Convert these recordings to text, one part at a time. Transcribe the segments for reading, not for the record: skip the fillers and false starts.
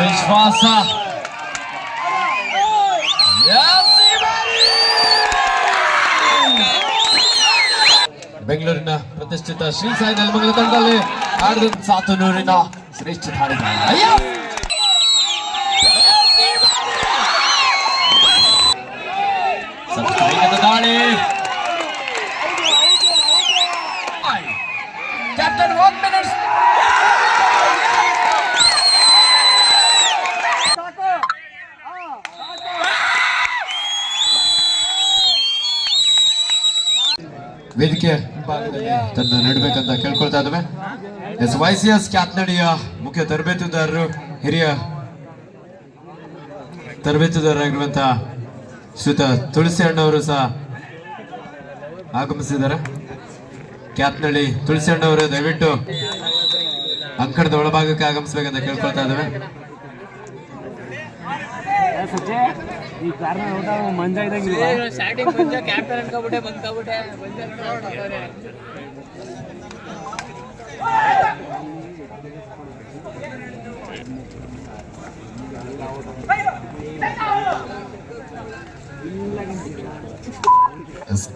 ವಿಶ್ವಾಸ ಬೆಂಗಳೂರಿನ ಪ್ರತಿಷ್ಠಿತ ಶ್ರೀ ಸಾಯಿ ನೆಲಮಂಗಲ ತಂಡದಲ್ಲಿ ಆಡಿದ ಸಾತನೂರಿನ ಶ್ರೇಷ್ಠ ದಾಳಿಗಾರ ದಾಳಿ ಕ್ಯಾಪ್ಟನ್ 1 minute ವೇದಿಕೆ ತನ್ನ ನೀಡಬೇಕಂತ ಕೇಳ್ಕೊಳ್ತಾ ಇದ್ದಾವೆ. YCS ಕ್ಯಾತ್ನಡಿಯ ಮುಖ್ಯ ತರಬೇತುದಾರರು ಹಿರಿಯ ತರಬೇತುದಾರರಾಗಿರುವಂತಹ ಶ್ರೀಯುತ ತುಳಸಿ ಅಣ್ಣವರು ಸಹ ಆಗಮಿಸಿದ್ದಾರೆ. ಕ್ಯಾತ್ನಳ್ಳಿ ತುಳಸಿ ಅಣ್ಣವರು ದಯವಿಟ್ಟು ಅಂಕಣದ ಒಳಭಾಗಕ್ಕೆ ಆಗಮಿಸಬೇಕಂತ ಕೇಳ್ಕೊಳ್ತಾ ಇದ್ದಾವೆ.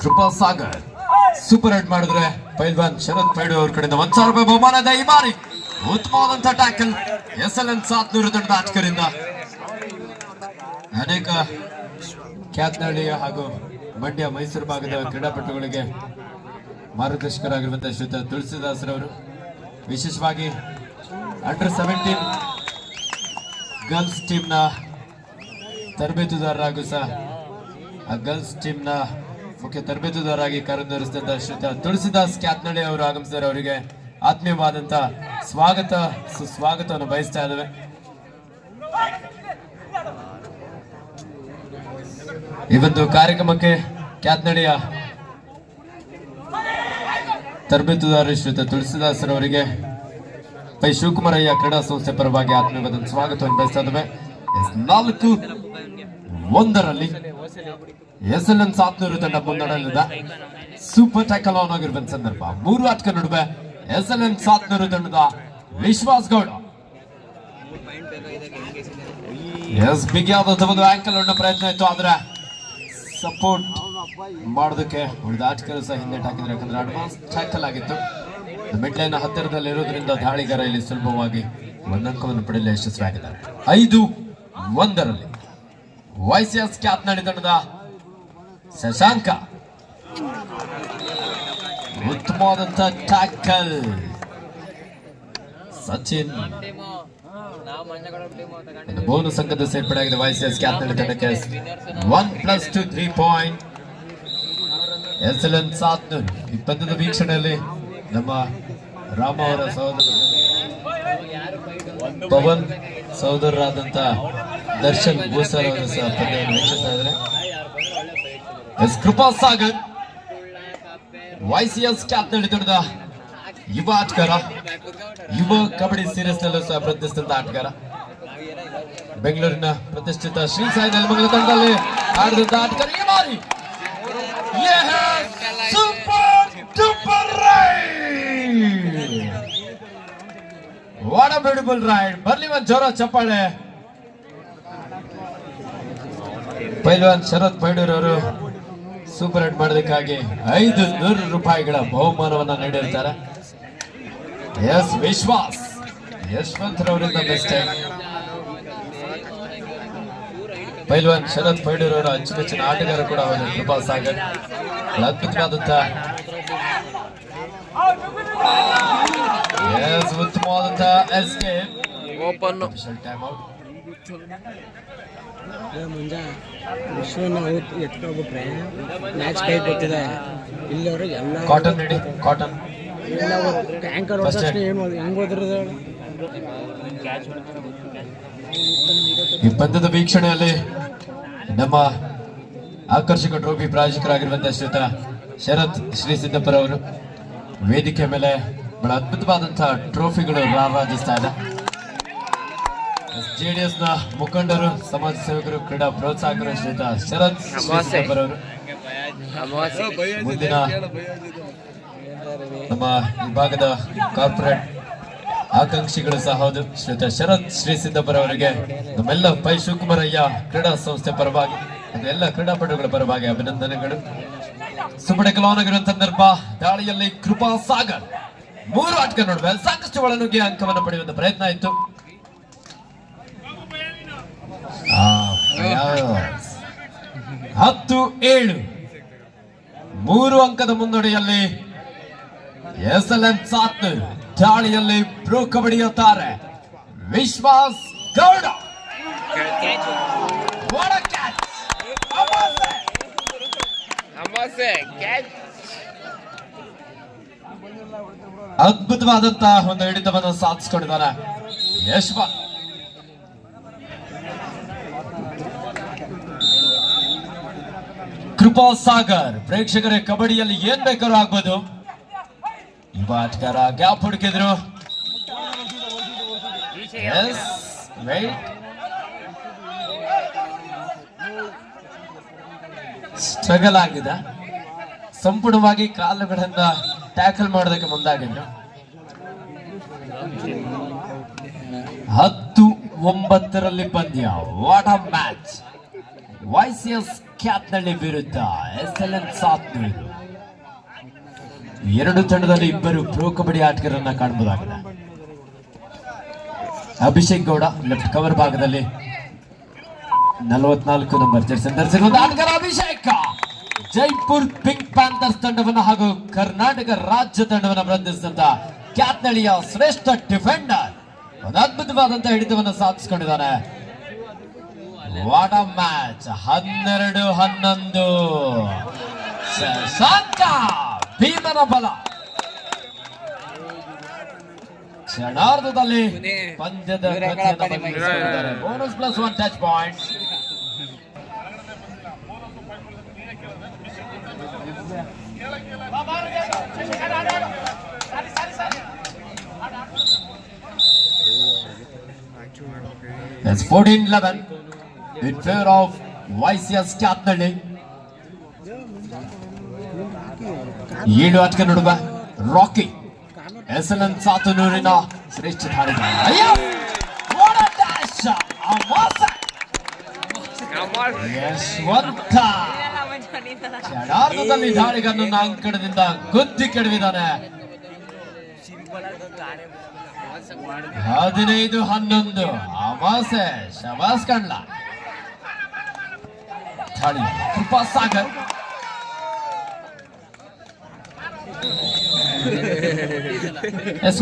ಕೃಪಾ ಸಾಗರ್ ಸೂಪರ್ ಹೆಡ್ ಮಾಡಿದ್ರೆ ಪೈಲ್ವಾನ್ ಶರತ್ ಪೈಡು ಅವ್ರ ಕಡೆಯಿಂದ 1,000 ರೂಪಾಯಿ ಬಹುಮಾನದ ಈ ಬಾರಿ ಉತ್ತಮವಾದಂತಹ ಟ್ಯಾಕಲ್ SLN 700 ತಂಡದ ಆಟಗಾರರಿಂದ. ಅನೇಕ ಕ್ಯಾತ್ನಹಳ್ಳಿಯ ಹಾಗೂ ಮಂಡ್ಯ ಮೈಸೂರು ಭಾಗದ ಕ್ರೀಡಾಪಟುಗಳಿಗೆ ಮಾರ್ಗದರ್ಶಕರಾಗಿರುವಂತಹ ಶ್ರೀಯುತ ತುಳಸಿದಾಸರವರು ವಿಶೇಷವಾಗಿ ಅಂಡರ್-17 ಗರ್ಲ್ಸ್ ಟೀಮ್ನ ತರಬೇತುದಾರರಾಗೂ ಸಹ ಆ ಗರ್ಲ್ಸ್ ಟೀಮ್ನ ಮುಖ್ಯ ತರಬೇತುದಾರರಾಗಿ ಕಾರ್ಯನಿರ್ವಹಿಸಿದಂತಹ ಶ್ರೀಯುತ ತುಳಸಿದಾಸ್ ಕ್ಯಾತ್ನಳ್ಳಿ ಅವರು ಆಗಮಿಸಿದರೆ ಅವರಿಗೆ ಆತ್ಮೀಯವಾದಂತ ಸ್ವಾಗತ ಸುಸ್ವಾಗತವನ್ನು ಬಯಸ್ತಾ ಇದ್ದೇವೆ. ಈ ಒಂದು ಕಾರ್ಯಕ್ರಮಕ್ಕೆ ಕ್ಯಾತ್ನಳ್ಳಿಯ ತರಬೇತುದಾರ ಶ್ರೀಯುತ ತುಳಸಿದಾಸರವರಿಗೆ ಪೈ ಶಿವಕುಮಾರಯ್ಯ ಕ್ರೀಡಾ ಸಂಸ್ಥೆ ಪರವಾಗಿ ಆತ್ಮೀಯವಾದ ಸ್ವಾಗತವನ್ನು ಬಯಸ್ತಾ ಇದ್ದೇವೆ. 4-1 SLN 700 ತಂಡ ಮುನ್ನಡೆಯಲ್ಲಿದೆ. ಸೂಪರ್ ಟ್ಯಾಕಲ್ ಆನ್ ಆಗಿರುವಂತ ಸಂದರ್ಭ 3 ಆಟಗಾರ ನಡುವೆ SLN 700 ತಂಡದ ವಿಶ್ವಾಸ್ ಗೌಡ ಬಿಗಿಯಾದಂತಹ ಒಂದು ಆಂಕಲ್ ಅನ್ನ ಪ್ರಯತ್ನ ಇತ್ತು, ಆದ್ರೆ ಸಪೋರ್ಟ್ ಮಾಡೋದಕ್ಕೆ ಉಳಿದ ಆಟಗಾರರು ಸಹ ಹಿಂದೆ ಹಾಕಿದ್ರು. ಯಾಕಂದ್ರೆ ಅಡ್ವಾನ್ಸ್ ಟ್ಯಾಕಲ್ ಆಗಿತ್ತು. ಮಿಡ್ ಲೈನ್ ಹತ್ತಿರದಲ್ಲಿ ಇರೋದ್ರಿಂದ ದಾಳಿಗಾರ ಇಲ್ಲಿ ಸುಲಭವಾಗಿ ಒಂದು ಅಂಕವನ್ನು ಪಡೆಯಲು ಯಶಸ್ವಿಯಾಗಿದ್ದಾರೆ. 5-1 YCS ಕ್ಯಾತ್ನಳ್ಳಿ ತಂಡದ ಶಶಾಂಕ ಉತ್ತಮವಾದಂತ ಟ್ಯಾಕಲ್. ಸಚಿನ್ ಬೋನಸ್ ಅಂಕದ ಸೇರ್ಪಡೆಯಾಗಿದೆ YCS ಕ್ಯಾತ್ನಳ್ಳಿ ತಂಡಕ್ಕೆ. 1+2 3 ಪಾಯಿಂಟ್ SLN 700. ಈ ಪಂದ್ಯದ ವೀಕ್ಷಣೆಯಲ್ಲಿ ನಮ್ಮ ರಾಮ ಅವರ ಸಹೋದರ ಪವನ್ ಸಹೋದರರಾದಂತ ದರ್ಶನ್ ಗೋಸರ್ ಅವರು ಸಹ ಪಂದ್ಯವನ್ನು ವೀಕ್ಷಿಸ್ತಾ ಇದ್ದಾರೆ. ಕೃಪಾ ಸಾಗರ್ YCS ಕ್ಯಾತ್ನಳ್ಳಿ ತಂಡದ ಯುವ ಆಟಗಾರ, ಯುವ ಕಬಡ್ಡಿ ಸೀರೀಸ್ ನಲ್ಲೂ ಸಹ ಪ್ರತಿಷ್ಠಿತ ಆಟಗಾರ. ಬೆಂಗಳೂರಿನ ಪ್ರತಿಷ್ಠಿತ ಶ್ರೀ ಸಾಯಿ ನೆಲಮಂಗಲ ತಂಡದಲ್ಲಿ ಆಡಿದಂತ ಆಟಗಾರ. ಈ ಬಾರಿ super duper raid, what a beautiful raid. ಬರ್ಲಿ ಒಂದು ಜೋರ ಚಪ್ಪಾಳೆ. ಪೈಲ್ವಾನ್ ಶರತ್ ಪೈಡೂರವರು ಸೂಪರ್ ಹೆಡ್ ಮಾಡೋದಕ್ಕಾಗಿ 500 ರೂಪಾಯಿಗಳ ಬಹುಮಾನವನ್ನ ನೀಡಿರ್ತಾರೆ. ವಿಶ್ವಾಸ್ ಯಶವಂತರವರಿಂದ ಮಿಸ್ಟೇಕ್. ಪೈಲ್ವಾನ್ ಶರತ್ ಪೈಡೂರವರ ಅಚ್ಚುಮೆಚ್ಚಿನ ಆಟಗಾರ ಕೂಡ ಹೌದು ಕೃಪಾ ಸಾಗರ್. ಅದ್ಭುತವಾದಂತ ಉತ್ತಮವಾದಂತ ಎಸ್ಕೇಪ್. Open time out. ಮುಂಜಾ ವಿಶ್ವನ ಎತ್ಕೊಬಿಟ್ರೆ ಮ್ಯಾಚ್ ಕೈ ಗೊತ್ತಿದೆ. ಇಲ್ಲಿವರೆಗೆ ಎಲ್ಲ ಕಾಟನ್ ರೆಡಿ, ಕಾಟನ್ ಎಲ್ಲ ಟ್ಯಾಂಕರ್ ಏನು ಹೆಂಗ್ ಹೋದ್ರದ. ಈ ಪಂದ್ಯದ ವೀಕ್ಷಣೆಯಲ್ಲಿ ನಮ್ಮ ಆಕರ್ಷಕ ಟ್ರೋಫಿ ಪ್ರಾಯೋಜಕರಾಗಿರುವಂತಹ ಶ್ರೀಯುತ ಶರತ್ ಶ್ರೀ ಸಿದ್ದಪ್ಪರ ಅವರು ವೇದಿಕೆ ಮೇಲೆ ಬಹಳ ಅದ್ಭುತವಾದಂತಹ ಟ್ರೋಫಿಗಳು ರಾರಾಜಿಸ್ತಾ ಇದೆ. JDS ನ ಮುಖಂಡರು, ಸಮಾಜ ಸೇವಕರು, ಕ್ರೀಡಾ ಪ್ರೋತ್ಸಾಹಕರು ಶ್ರೀಯುತ ಶರತ್ ಶ್ರೀ ಸಿದ್ದಪ್ಪರ ಅವರು ಮುಂದಿನ ನಮ್ಮ ವಿಭಾಗದ ಕಾರ್ಪೊರೇಟ್ ಆಕಾಂಕ್ಷಿಗಳು ಸಹ ಹೌದು. ಶ್ರೀಯುತ ಶರತ್ ಶ್ರೀ ಸಿದ್ದಪ್ಪರ ಅವರಿಗೆ ನಮ್ಮೆಲ್ಲ ಪೈ ಶಿವಕುಮಾರಯ್ಯ ಕ್ರೀಡಾ ಸಂಸ್ಥೆ ಪರವಾಗಿ ಅದೆಲ್ಲ ಕ್ರೀಡಾಪಟುಗಳ ಪರವಾಗಿ ಅಭಿನಂದನೆಗಳು. ಸುಮ್ಮನೆ ಕೆಲವನಾಗಿರುವ ಸಂದರ್ಭ ದಾಳಿಯಲ್ಲಿ ಕೃಪಾ ಸಾಗರ್ 3 ಆಟಕ ನಡುವೆ ಸಾಕಷ್ಟು ಒಳನುಗ್ಗಿ ಅಂಕವನ್ನು ಪಡೆಯುವ ಪ್ರಯತ್ನ ಆಯಿತು. 10-7 3 ಅಂಕದ ಮುನ್ನಡೆಯಲ್ಲಿ SLN ಸಾತ್ನೂರ್. ದಾಳಿಯಲ್ಲಿ ಪ್ರೋ ಕಬಡ್ಡಿಯ ತಾರೆ ವಿಶ್ವಾಸ್ ಗೌಡ. What a catch! ಅದ್ಭುತವಾದಂತಹ ಒಂದು ಹಿಡಿತವನ್ನು ಸಾಧಿಸಿಕೊಂಡಿದ್ದಾನೆ ಯಶ್ವಂತ್. ಕೃಪಾ ಸಾಗರ್ ಪ್ರೇಕ್ಷಕರೇ, ಕಬಡ್ಡಿಯಲ್ಲಿ ಏನ್ ಬೇಕಾದ್ರೂ ಆಗ್ಬೋದು. ಯುವ ಆಟಗಾರ ಗ್ಯಾಪ್ ಹುಡುಕಿದ್ರು. ಸ್ಟ್ರಗಲ್ ಆಗಿದೆ. ಸಂಪೂರ್ಣವಾಗಿ ಕಾಲುಗಳಿಂದ ಟ್ಯಾಕಲ್ ಮಾಡೋದಕ್ಕೆ ಮುಂದಾಗಿದ್ರು. 10-9 ಪಂದ್ಯ. What a match! YCS ಕ್ಯಾತ್ನಳ್ಳಿ ವಿರುದ್ಧ SLN ಸಾತ್ನೂರು. 2 ತಂಡದಲ್ಲಿ 2 ಪ್ರೋ ಕಬಡ್ಡಿ ಆಟಗಾರರನ್ನ ಕಾಣಬಹುದಾಗಿದೆ. ಅಭಿಷೇಕ್ ಗೌಡ ಲೆಫ್ಟ್ ಕವರ್ ಭಾಗದಲ್ಲಿ 44 ನಂಬರ್ ಜರ್ಸಿ ಧರಿಸಿರುವ ಆಟಗಾರ ಅಭಿಷೇಕ್. ಜೈಪುರ್ ಪಿಂಕ್ ಪ್ಯಾಂಥರ್ಸ್ ತಂಡವನ್ನು ಹಾಗೂ ಕರ್ನಾಟಕ ರಾಜ್ಯ ತಂಡವನ್ನು ಪ್ರತಿನಿಧಿಸಿದಂತ ಕ್ಯಾತ್ನಳ್ಳಿಯ ಶ್ರೇಷ್ಠ ಡಿಫೆಂಡರ್ ಒಂದು ಅದ್ಭುತವಾದಂತಹ ಹಿಡಿತವನ್ನು ಸಾಧಿಸಿಕೊಂಡಿದ್ದಾನೆ. What a match! 12-11 ಶಶಾಂಕ ಭೀಮನ ಬಲ. ಕ್ಷಣಾರ್ಧದಲ್ಲಿ ಪಂದ್ಯದ bonus +1 touch point. It's 14-11 in favor of YCS Kyathanahalli. 7 ಆಟಕ ನಡುವೆ ರಾಕಿ SLN ಸಾತನೂರಿನ ಶ್ರೇಷ್ಠ ಧಾಳಿಗಾರ ಯಶವಂತ. ಕ್ಷಣಾರ್ಧದಲ್ಲಿ ದಾಳಿಗರನ್ನ ಅಂಕಣದಿಂದ ಗುದ್ದಿ ಕೆಡವಿದ್ದಾನೆ. 15-11 ಅಮಾಸೆ ಶಬಾಸ್ ಕಂಡ್ಲ. ದಾಳಿ ಕೃಪಾ ಸಾಗರ್.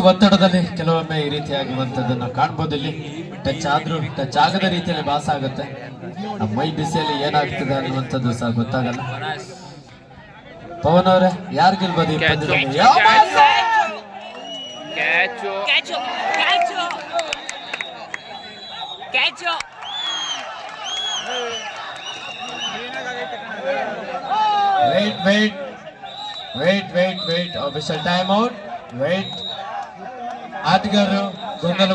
ಒತ್ತಡದಲ್ಲಿ ಕೆಲವೊಮ್ಮೆ ಈ ರೀತಿಯಾಗುವಂತದನ್ನ ಕಾಣ್ಬೋದು. ಇಲ್ಲಿ ಟಚ್ ಆದ್ರೂ ಟಚ್ ಆಗದ ರೀತಿಯಲ್ಲಿ ಭಾಸ ಆಗುತ್ತೆ. ಮೈ ಬಿಸಿಯಲ್ಲಿ ಏನಾಗ್ತದೆ ಅನ್ನುವಂಥದ್ದು ಸಹ ಗೊತ್ತಾಗಲ್ಲ. ಪವನ್ ಅವರೇ, ಯಾರು ಗೆಲ್ಬೋದು ಈ ಪಂದ್ಯದಲ್ಲಿ? Wait official time out. Wait ಆಟಗಾರರು ಗೊಂದಲ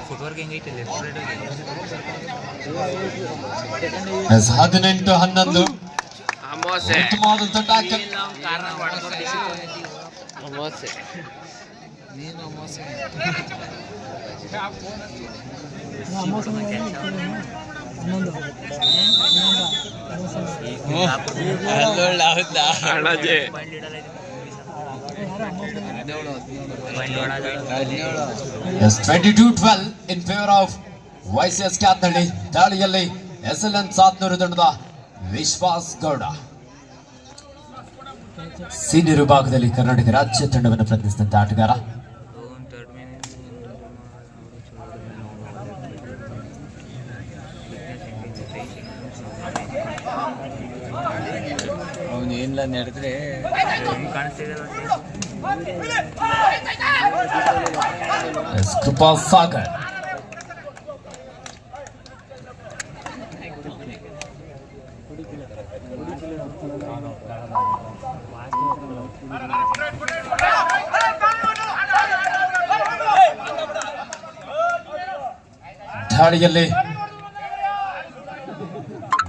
ಫುಟ್ವರ್ಕ್ ಹೆಂಗೈತಿಲ್ಲ 18-11 ಉತ್ತಮವಾದಂತ tackle. Yes, 22-12 in favor of YCS Kyathanahalli. ದಾಳಿಯಲ್ಲಿ SLN ಸಾತ್ನೂರು ತಂಡದ ವಿಶ್ವಾಸ್ ಗೌಡ. ಸೀನಿಯರ್ ವಿಭಾಗದಲ್ಲಿ ಕರ್ನಾಟಕ ರಾಜ್ಯ ತಂಡವನ್ನು ಪ್ರತಿನಿಧಿಸಿದಂತ ಆಟಗಾರ. ಅವನೇನಿಲ್ಲ ನಡೆದ್ರೆ ಕೃಪಾ ಸಾಗರ್. ದಾಳಿಯಲ್ಲಿ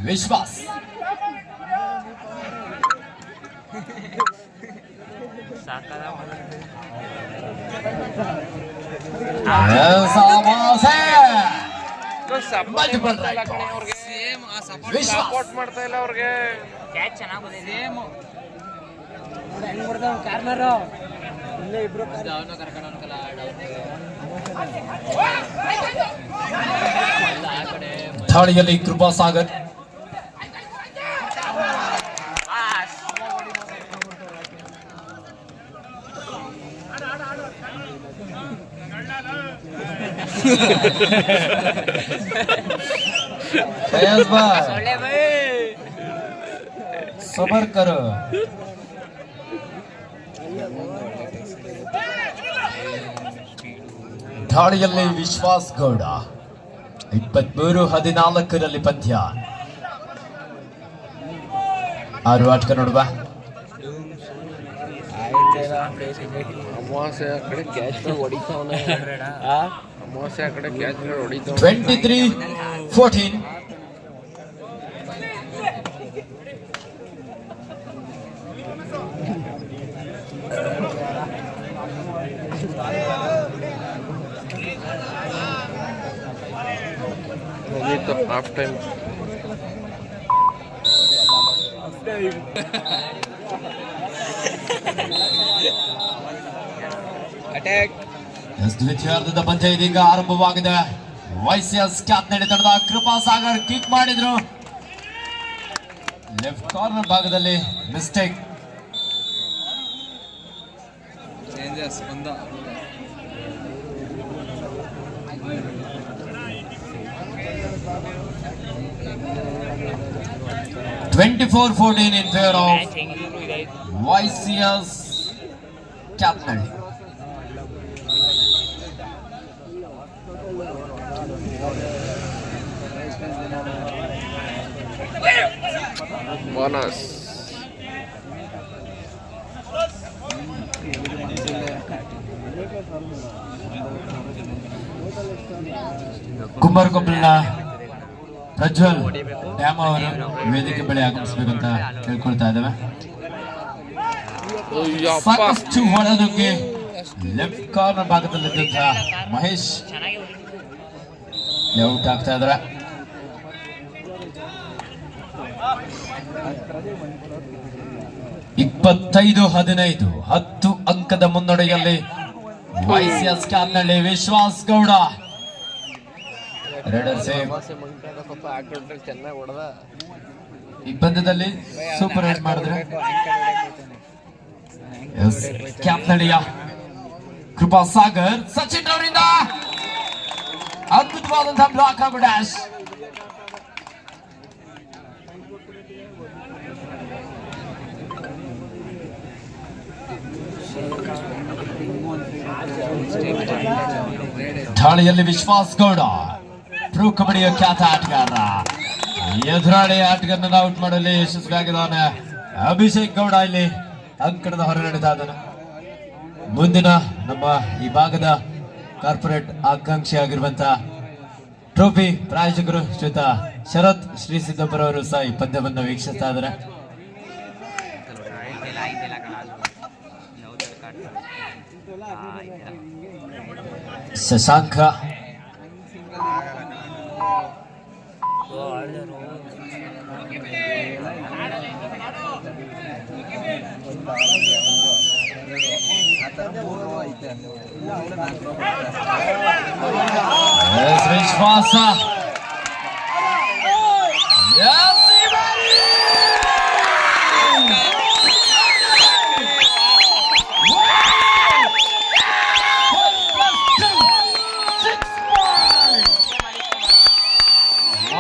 ವಿಶ್ವಾಸ್ Multiple right balls. ವಿಶ್ವಾಸ್ ಮಾಡ್ತಾ ಇಲ್ಲ ಅವ್ರಿಗೆ ಕ್ಯಾಚ್ ಚೆನ್ನಾಗಿ ಬಂದಿದೆ ಹೆಂಗ್ ಬರ್ತಾವ ಕಾರ್ನರ್ ಇಲ್ಲೇ ಇಬ್ರು ಅವನು ಕರ್ಕೊಂಡು ಆ ಕಡೆ ದಾಳಿಯಲ್ಲಿ ಕೃಪಾ ಸಾಗರ್ ಒಳ್ಳೆ ಬೈ ಸಬರ್ಕರ್ ದಾಳಿಯಲ್ಲಿ ವಿಶ್ವಾಸ್ ಗೌಡ 23-14 ಪಂದ್ಯ 6 ಆಟಕ ನೋಡುವ ಅಮಾವಾಸ್ಯೆ ಆ ಕಡೆ ಕ್ಯಾಚ್ ಹೊಡಿತಾವನೆ ಅಮಾವಾಸ್ಯೆ ಆ ಕಡೆ ಕ್ಯಾಚ್ ಹೊಡಿತಾವ 23-14 ಮುಗೀತು ಹಾಫ್ ಟೈಮ್ ಅಟ್ಯಾಕ್ ದ್ವಿತೀಯಾರ್ಧದ ಪಂದ್ಯ ಇದೀಗ ಆರಂಭವಾಗಿದೆ. ವೈಸಿಎಸ್ ಕ್ಯಾತ್ನಡಿ ತಂಡದ ಕೃಪಾ ಸಾಗರ್ ಕಿಕ್ ಮಾಡಿದ್ರು. ಲೆಫ್ಟ್ ಕಾರ್ನರ್ ಭಾಗದಲ್ಲಿ ಮಿಸ್ಟೇಕ್. ಚೇಂಜಸ್ ಬಂದ 24-14 in favor of YCS Capnadi. Bonus ಕುಂಬಾರಕೊಪ್ಪಲಿನ ಪ್ರಜ್ವಲ್ ಡ್ಯಾಮ್ ಅವರು ವೇದಿಕೆ ಬಳಿ ಆಗಮಿಸಬೇಕಂತ ಕೇಳ್ಕೊಳ್ತಾ ಇದ್ದೇವೆ. ಸಾಕಷ್ಟು ಹೊಡೆದಕ್ಕೆ ಲೆಫ್ಟ್ ಕಾರ್ನರ್ ಭಾಗದಲ್ಲಿದ್ದಂತಹ ಮಹೇಶ್ ಔಟ್ ಆಗ್ತಾ ಇದ್ದಾರೆ. ಇಪ್ಪತ್ತೈದು 15 10 ಅಂಕದ ಮುನ್ನಡೆಯಲ್ಲಿ ವೈಸಿಎಸ್ ಕ್ಯಾಪ್ನಲ್ಲಿ ವಿಶ್ವಾಸ್ ಗೌಡ ರೇಡರ್ ಸೇವ್. ಸ್ವಲ್ಪ ಹಾಕೊಂಡ್ರೆ ಚೆನ್ನಾಗಿ ಹೊಡೆದ ಈ ಪಂದ್ಯದಲ್ಲಿ ಸೂಪರ್ ಹಿಟ್ ಮಾಡಿದ್ರೆ ಕ್ಯಾಪ್ನಡಿಯ ಕೃಪಾ ಸಾಗರ್ ಸಚಿನ್ ಅವರಿಂದ ಅದ್ಭುತವಾದಂತಹ ಬ್ಲಾಕ್ ಹಾಗೂ ಡ್ಯಾಶ್. ದಾಳಿಯಲ್ಲಿ ವಿಶ್ವಾಸ್ ಗೌಡ ಪ್ರೋ ಕಬಡ್ಡಿಯ ಖ್ಯಾತ ಆಟಗಾರ. ಎದುರಾಳಿ ಆಟಗಾರನ ಔಟ್ ಮಾಡಲು ಯಶಸ್ವಿಯಾಗಿದ್ದಾನೆ ಅಭಿಷೇಕ್ ಗೌಡ. ಇಲ್ಲಿ ಅಂಕಣದ ಹೊರ ನಡೀತಾ ಇದ್ದಾನೆ. ಮುಂದಿನ ನಮ್ಮ ಈ ಭಾಗದ ಕಾರ್ಪೊರೇಟ್ ಆಕಾಂಕ್ಷಿ ಆಗಿರುವಂತಹ ಟ್ರೋಫಿ ಪ್ರಾಯೋಜಕರು ಶ್ರೀಯುತ ಶರತ್ ಶ್ರೀ ಸಿದ್ದಪ್ಪರವರು ಸಹ ಈ ಪಂದ್ಯವನ್ನು ವೀಕ್ಷಿಸ್ತಾ ಇದ್ದಾರೆ. ಶಶಾಂಕ ವಿಶ್ವಾಸ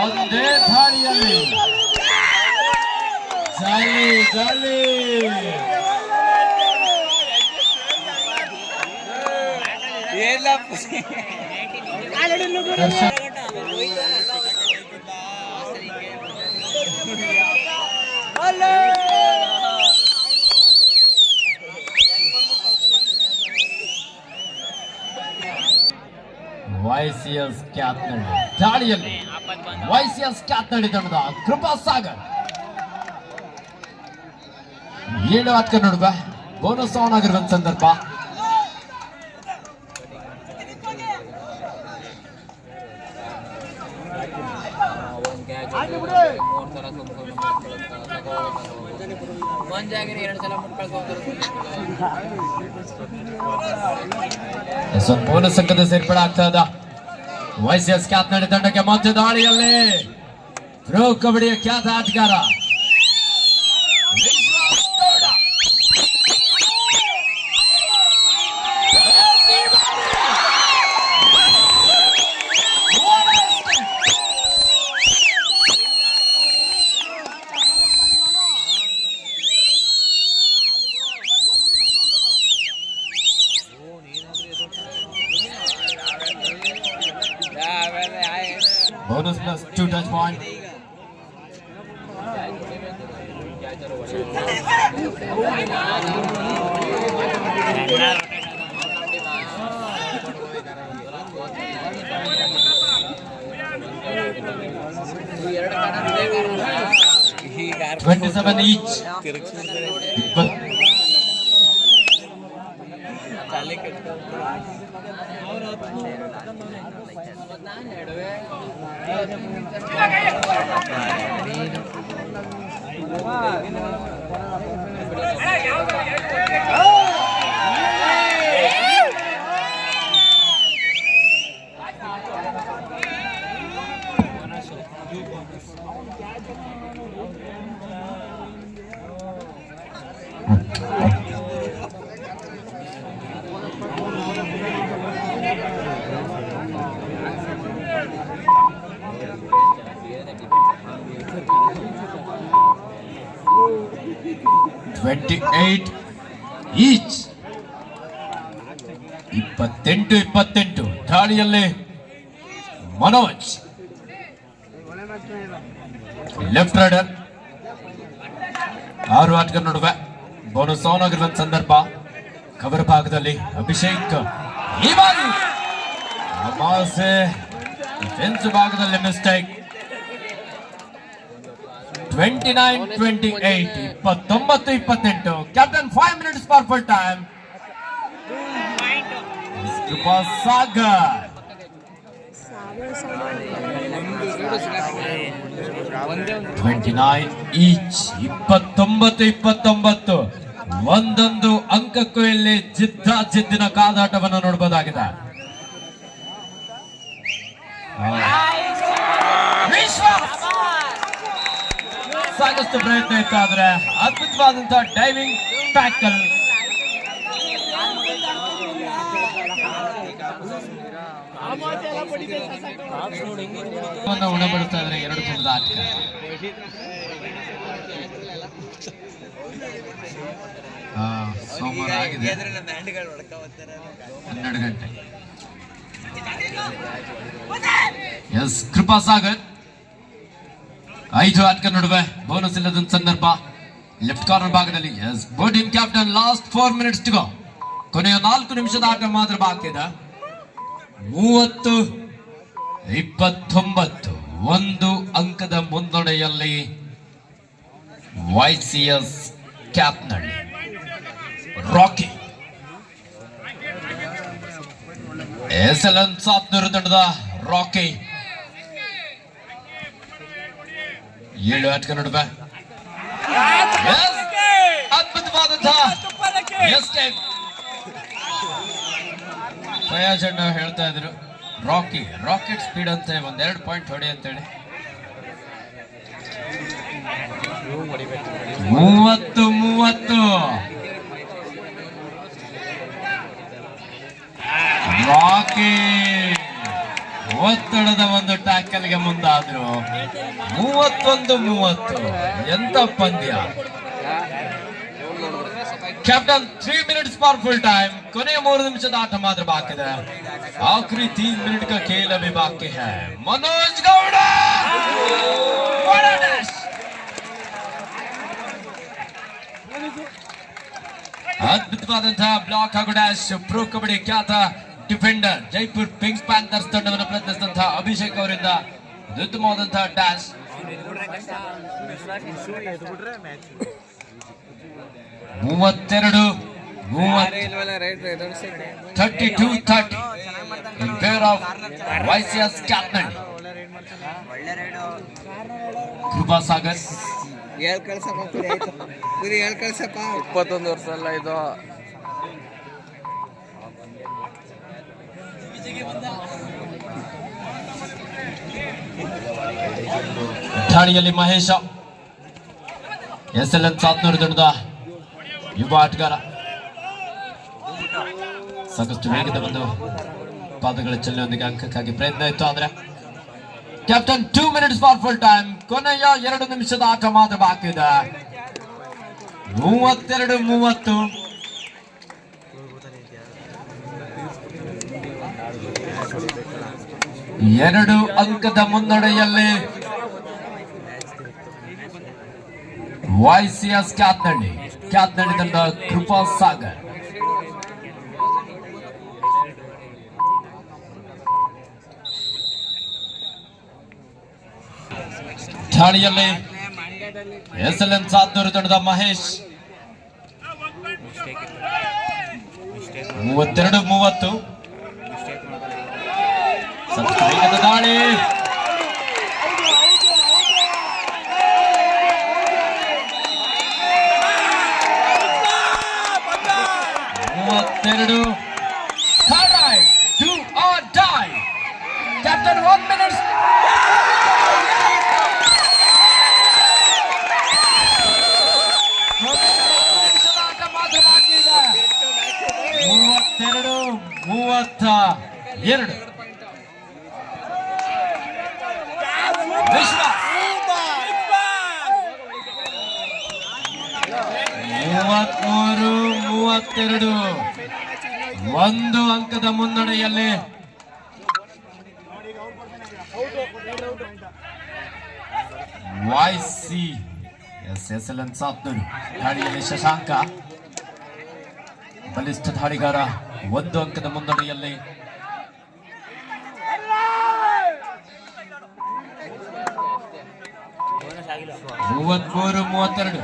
ಒಂದೇ ದಾಳಿಯಲ್ಲಿ ಜಾಲಿ ಜಾಲಿ YCS YCS ಕ್ಯಾತ್ನಳ್ಳಿ ದಾಳಿಯಲ್ಲಿ YCS ಕ್ಯಾತ್ನಳ್ಳಿ ತಂಡದ ಕೃಪಾ ಸಾಗರ್ 7 ಆಟಕ ನಡುವೆ ಬೋನಸ್ ಆನ್ ಆಗಿರುವಂತ ಸಂದರ್ಭ. ಬೋನಸ್ ಅಂಕದ ಸೇರ್ಪಡೆ ಆಗ್ತಾ ಇದ್ದ YCS ಕ್ಯಾತ್ನಳ್ಳಿ ತಂಡಕ್ಕೆ ಮತ್ತೆ ದಾಳಿಯಲ್ಲಿ ಪ್ರೋ ಕಬಡ್ಡಿಯ ಖ್ಯಾತ ಆಟಗಾರ bonus plus 2 touch point. $27 each. $28 each. 28 ದಾಳಿಯಲ್ಲಿ ಮನೋಜ್ ಲೆಫ್ಟ್ ರೈಡರ್ 6 ಆಟಗಾರ ನಡುವೆ ಬೋನಸ್ ಆನ್ ಆಗಿರುವಂತ ಸಂದರ್ಭ. ಕವರ್ ಭಾಗದಲ್ಲಿ ಅಭಿಷೇಕ್ ಈ ಬಾರಿ ಡಿಫೆನ್ಸ್ ಭಾಗದಲ್ಲಿ mistake. 29-28 captain 5 minutes for full time. Krupa Sagar 29 each. 29 ಒಂದೊಂದು ಅಂಕಕ್ಕೂ ಇಲ್ಲಿ ಜಿದ್ದಿನ ಕಾದಾಟವನ್ನು ನೋಡಬಹುದಾಗಿದೆ. ಸಾಕಷ್ಟು ಪ್ರಯತ್ನ ಇತ್ತು, ಆದ್ರೆ ಅದ್ಭುತವಾದಂತಹ ಡೈವಿಂಗ್ ಟ್ಯಾಕಲ್. ಉಣಬಡುತ್ತಾ ಇದ್ರೆ 2 ತಂಡದ ಆಟ. ಸೋಮವಾರ ಆಗಿದೆ 12 ಗಂಟೆ. ಎಸ್ ಕೃಪಾ ಸಾಗರ್ 5 ಆಟಗಾರ ನಡುವೆ ಬೋನಸ್ ಇಲ್ಲದ ಸಂದರ್ಭ. ಲೆಫ್ಟ್ ಕಾರ್ನರ್ ಭಾಗದಲ್ಲಿ ಎಸ್ ಬೋರ್ಡಿಂಗ್ captain last 4 minutes to go. ಕೊನೆಯ 4 ನಿಮಿಷದ ಆಟ ಮಾತ್ರ ಬಾಕಿ ಇದೆ. 30-29 ಒಂದು ಅಂಕದ ಮುನ್ನಡೆಯಲ್ಲಿ YCS ಕ್ಯಾತ್ನಳ್ಳಿ. ರಾಕಿ ಎಸ್ಎಲ್ಎನ್ ಸಾತ್ನೂರು ತಂಡದ ರಾಕಿ 7 ಆಟಗಾರ ನಡುವೆ ಅದ್ಭುತವಾದಂತಹ ಫಯಾಜ್ ಅಣ್ಣ ಹೇಳ್ತಾ ಇದ್ರು ರಾಕೆಟ್ ಸ್ಪೀಡ್ ಅಂತ 1-2 ಪಾಯಿಂಟ್ ಹೊಡಿ ಅಂತೇಳಿ. 30 ರಾಕಿ ಒತ್ತಡದ ಒಂದು ಟ್ಯಾಕಲ್ಗೆ ಮುಂದಾದ್ರು. 31-30 ಎಂತ ಪಂದ್ಯ. Captain 3 minutes for full time. ಕೊನೆಯ 3 ನಿಮಿಷದ ಆಟ ಮಾತ್ರ ಬಾಕಿ ಇದೆ. ಆಖರಿ 3 मिनट का खेल अभी बाकी है. मनोज गौड़ ಅದ್ಭುತವಾದಂತಹ ಬ್ಲಾಕ್ ಹಾಗೂ ಡ್ಯಾಶ್. ಪ್ರೋ ಕಬಡ್ಡಿ ಖ್ಯಾತ ಡಿಫೆಂಡರ್ ಜೈಪುರ್ ಪಿಂಕ್ ಪ್ಯಾಂಥರ್ಸ್ ತಂಡವನ್ನು ಪ್ರಯತ್ನಿಸಿದಂತಹ ಅಭಿಷೇಕ್ ಅವರಿಂದ ಉತ್ತಮವಾದಂತಹ dash. 32-30 in favor of YCS ಕ್ಯಾಪ್ನಳ್ಳಿ. ಕೃಪಾ ಸಾಗರ್ 21 ವರ್ಷ ಅಲ್ಲ ಇದು. ಠಾಣಿಯಲ್ಲಿ ಮಹೇಶ SLN 700 ತಂಡದ ಯುವ ಆಟಗಾರ. ಸಾಕಷ್ಟು ವೇಗದ ಒಂದು ಪಾದಗಳ ಚಲನೆಯೊಂದಿಗೆ ಅಂಕಕ್ಕಾಗಿ ಪ್ರಯತ್ನ ಇತ್ತು. ಆದ್ರೆ captain 2 minutes for full time. ಕೊನೆಯ 2 ನಿಮಿಷದ ಆಟ ಮಾತ್ರ ಬಾಕಿ ಇದೆ. 32-30. ಎರಡು ಅಂಕದ ಮುನ್ನಡೆಯಲ್ಲಿ YCS ಕ್ಯಾತ್ನಳ್ಳಿ ತಂಡ ಕೃಪಾ ಸಾಗರ್. ಠಾಣಿಯಲ್ಲಿ SLN 700 ತಂಡದ ಮಹೇಶ್ 32-30. ವೇಗದ ದಾಳಿ. 32. All right, do or die. Captain 1 minute. ಮಾತ್ರ ಬಾಕಿ ಇದೆ. 32-32. ವಿಶ್ವಾಸ್ 33-32. ಒಂದು ಅಂಕದ ಮುನ್ನಡೆಯಲ್ಲಿ SLN 700. ದಾಳಿಯಲ್ಲಿ ಶಶಾಂಕ ಬಲಿಷ್ಠ ದಾಳಿಗಾರ. ಒಂದು ಅಂಕದ ಮುನ್ನಡೆಯಲ್ಲಿ 33-32.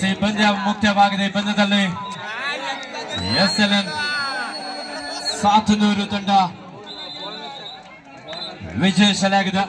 ಈ ಪಂದ್ಯ ಮುಖ್ಯವಾಗಿದೆ. ಈ ಪಂದ್ಯದಲ್ಲಿ SLN 700 ತಂಡ ವಿಜಯಶಾಲಿಯಾಗಿದೆ.